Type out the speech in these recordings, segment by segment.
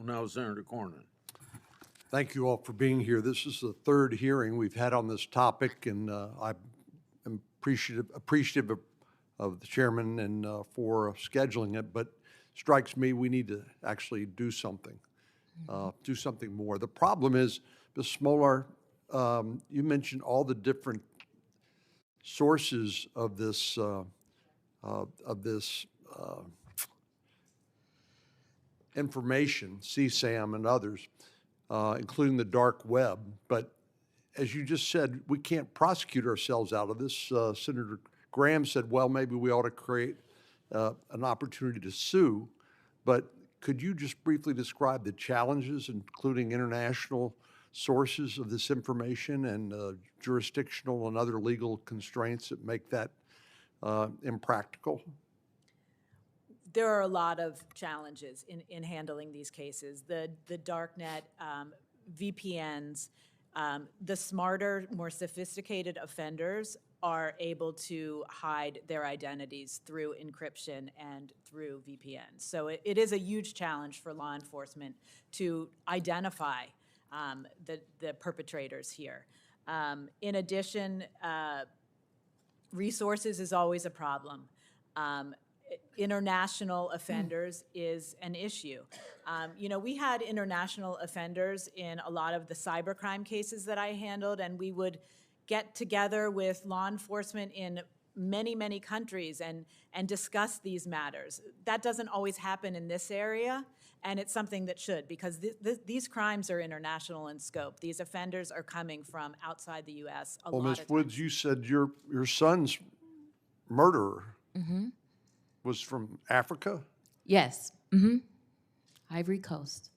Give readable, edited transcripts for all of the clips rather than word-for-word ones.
Now, Senator Cornyn. Thank you all for being here. This is the third hearing we've had on this topic, and I'm appreciative of the chairman and for scheduling it, but strikes me we need to actually do something more. The problem is, Ms. Smolar, you mentioned all the different sources of this information, CSAM and others, including the dark web. But as you just said, we can't prosecute ourselves out of this. Senator Graham said, well, maybe we ought to create an opportunity to sue. But could you just briefly describe the challenges, including international sources of this information and jurisdictional and other legal constraints that make that impractical? There are a lot of challenges in handling these cases. The darknet, VPNs, the smarter, more sophisticated offenders are able to hide their identities through encryption and through VPNs. So it is a huge challenge for law enforcement to identify the perpetrators here. In addition, resources is always a problem. International offenders is an issue. You know, we had international offenders in a lot of the cybercrime cases that I handled, and we would get together with law enforcement in many, many countries and discuss these matters. That doesn't always happen in this area, and it's something that should, because these crimes are international in scope. These offenders are coming from outside the U.S. a lot of times. Ms. Woods, you said your son's murderer was from Africa? Yes. Ivory Coast.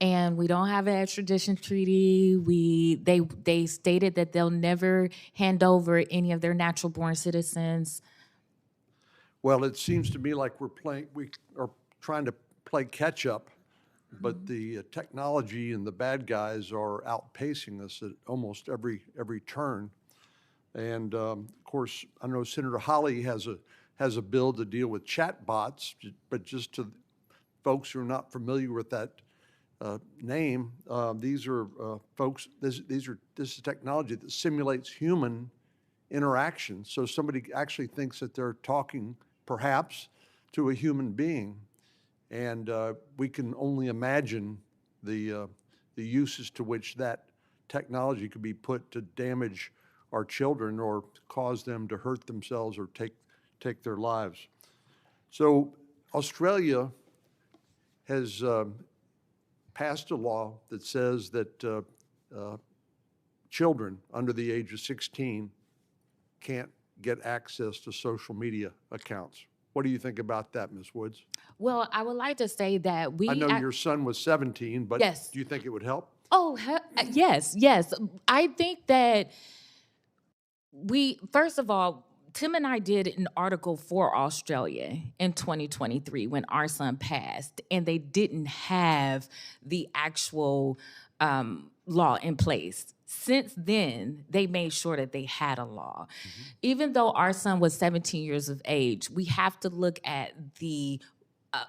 And we don't have an extradition treaty. They stated that they'll never hand over any of their natural-born citizens. Well, it seems to me like we are trying to play catch-up, but the technology and the bad guys are outpacing us at almost every turn. And of course, I know Senator Hawley has a bill to deal with chatbots, but just to folks who are not familiar with that name, these are folks. This is technology that simulates human interaction. So somebody actually thinks that they're talking, perhaps, to a human being, and we can only imagine the uses to which that technology could be put to damage our children or cause them to hurt themselves or take their lives. So Australia has passed a law that says that children under the age of 16 can't get access to social media accounts. What do you think about that, Ms. Woods? Well, I would like to say that I know your son was 17, but yes. Do you think it would help? Oh, yes. I think that first of all, Tim and I did an article for Australia in 2023 when our son passed, and they didn't have the actual law in place. Since then, they made sure that they had a law. Even though our son was 17 years of age, we have to look at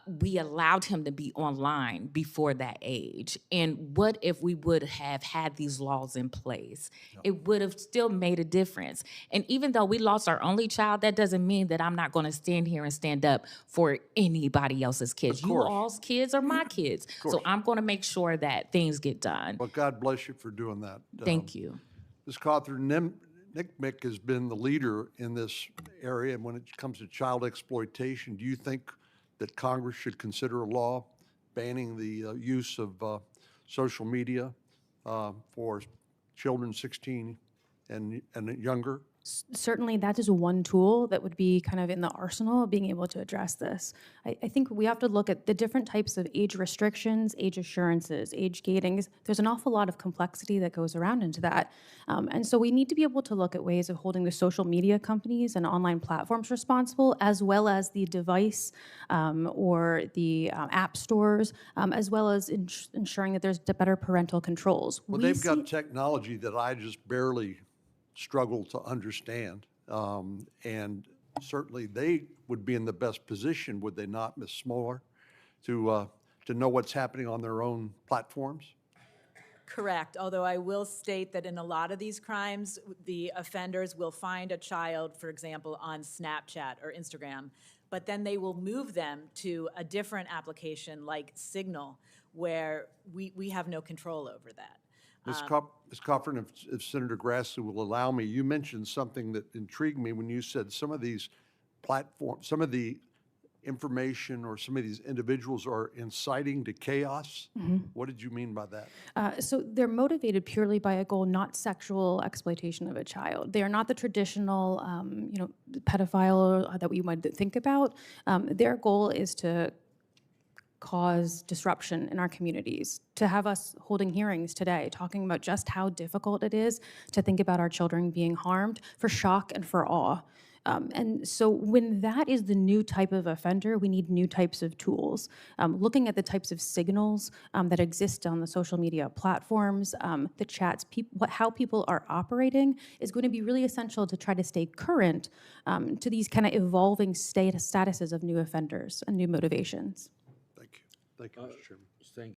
we allowed him to be online before that age. And what if we would have had these laws in place? Yep. It would have still made a difference. And even though we lost our only child, that doesn't mean that I'm not going to stand here and stand up for anybody else's kids. You all's kids are my kids. So I'm going to make sure that things get done. Well, God bless you for doing that. Thank you. Ms. Cawthorn, NCMEC has been the leader in this area. And when it comes to child exploitation, do you think that Congress should consider a law banning the use of social media for children 16 and younger? Certainly, that is one tool that would be kind of in the arsenal of being able to address this. I think we have to look at the different types of age restrictions, age assurances, age gating. There's an awful lot of complexity that goes around into that. And so we need to be able to look at ways of holding the social media companies and online platforms responsible, as well as the device or the app stores, as well as ensuring that there's better parental controls. Well, they've got technology that I just barely struggle to understand, and certainly they would be in the best position, would they not, Ms. Smolar, to to know what's happening on their own platforms? Correct, although I will state that in a lot of these crimes, the offenders will find a child, for example, on Snapchat or Instagram, but then they will move them to a different application like Signal, where we have no control over that. Ms. Coffin, if Senator Grassley will allow me, you mentioned something that intrigued me when you said some of these platforms, some of the information or some of these individuals are inciting to chaos. What did you mean by that? So they're motivated purely by a goal, not sexual exploitation of a child. They are not the traditional, pedophile that we might think about. Their goal is to cause disruption in our communities, to have us holding hearings today, talking about just how difficult it is to think about our children being harmed, for shock and for awe. And so when that is the new type of offender, we need new types of tools. Looking at the types of signals that exist on the social media platforms, the chats, how people are operating is going to be really essential to try to stay current to these kind of evolving statuses of new offenders and new motivations. Thank you. Thank you, Mr. Chairman. Thank